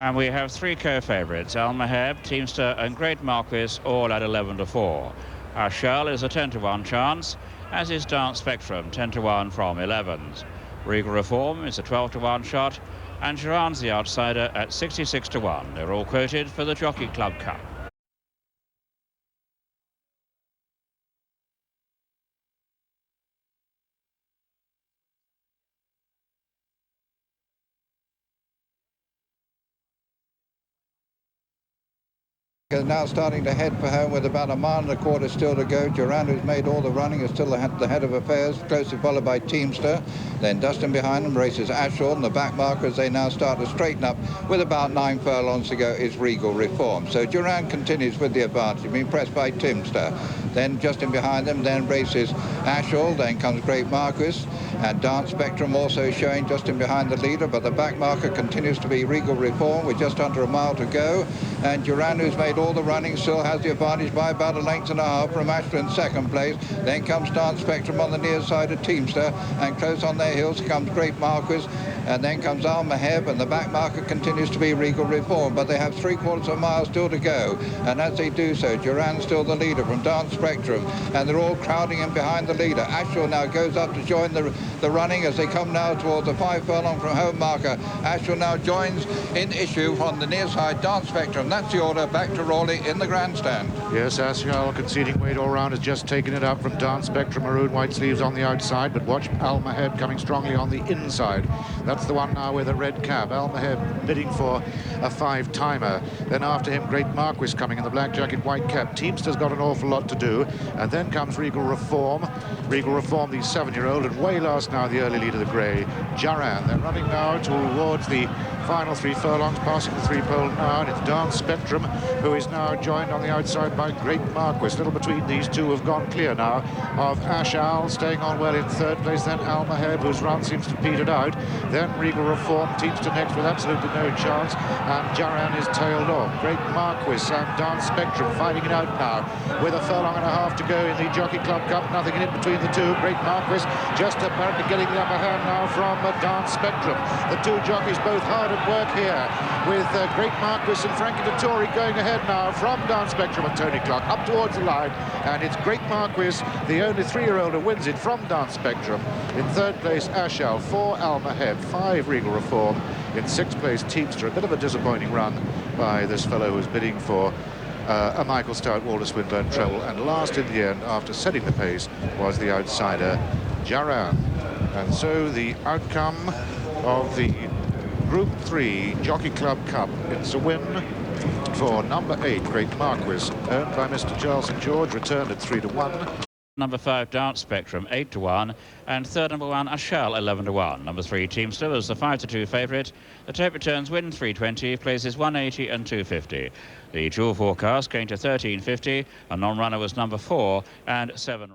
And we have three co-favourites, Almaheb, Teamster and Great Marquess, all at 11-4. Our Shell is a 10-1 chance, as is Dance Spectrum, 10-1 from 11s. Regal Reform is a 12-1 shot, and Geran's the outsider at 66-1. They're all quoted for the Jockey Club Cup. Is now starting to head for home with about 1.25 miles still to go. Duran, who's made all the running, is still at the head of affairs, closely followed by Teamster. Then Dustin behind them races Ashall, and the back markers they now start to straighten up with about 9 furlongs to go is Regal Reform. So Duran continues with the advantage, being pressed by Teamster. Then just in behind them, then races Ashall, then comes Great Marquess, and Dance Spectrum also showing just in behind the leader, but the back marker continues to be Regal Reform with just under 1 mile to go. And Duran, who's made all the running, still has the advantage by about 1.5 lengths from Ashton in second place. Then comes Dance Spectrum on the near side of Teamster, and close on their heels comes Great Marquess, and then comes Almaheb, and the back marker continues to be Regal Reform, but they have 3/4 of a mile still to go. And as they do so, Duran's still the leader from Dance Spectrum, and they're all crowding in behind the leader. Ashall now goes up to join the running as they come now towards the 5 furlong from home marker. Ashall now joins in issue from the near side Dance Spectrum. That's the order. Back to Raleigh in the grandstand. Yes, Ashall conceding weight all round has just taken it up from Dance Spectrum. Maroon white sleeves on the outside, but watch Almaheb coming strongly on the inside. That's the one now with a red cap. Almaheb bidding for a 5-timer. Then after him, Great Marquess coming in the black jacket, white cap. Teamster's got an awful lot to do. And then comes Regal Reform. Regal Reform, the 7-year-old, and way last now the early lead of the grey, Jaran. They're running now towards the final 3 furlongs, passing the 3-pole now, and it's Dance Spectrum who is now joined on the outside by Great Marquess. Little between these two have gone clear now of Ashall, staying on well in 3rd place, then Almaheb, whose run seems to petered out, then Regal Reform, Teamster next with absolutely no chance, and Jaran is tailed off. Great Marquess and Dance Spectrum fighting it out now with 1.5 furlongs to go in the Jockey Club Cup. Nothing in between the two. Great Marquess just apparently getting the upper hand now from Dance Spectrum. The two jockeys both hard at work here, with Great Marquess and Frankie Dettori going ahead now from Dance Spectrum and Tony Clark up towards the line, and it's Great Marquess, the only 3-year-old who wins it from Dance Spectrum. In 3rd place Ashall, 4 Almaheb, 5 Regal Reform, in 6th place Teamster. A bit of a disappointing run by this fellow who's bidding for a Michael Stout, Walter Swinburne treble, and last in the end, after setting the pace, was the outsider Jaran. And so the outcome of the Group 3 Jockey Club Cup, it's a win for number 8, Great Marquess, owned by Mr. Charles St. George, returned at 3-1. Number 5, Dance Spectrum, 8-1, and third number 1, Ashall, 11-1. Number 3, Teamster, was the 5-2 favourite. The tape returns win 320, places 180 and 250. The dual forecast going to 1350. A non-runner was number 4 and 7.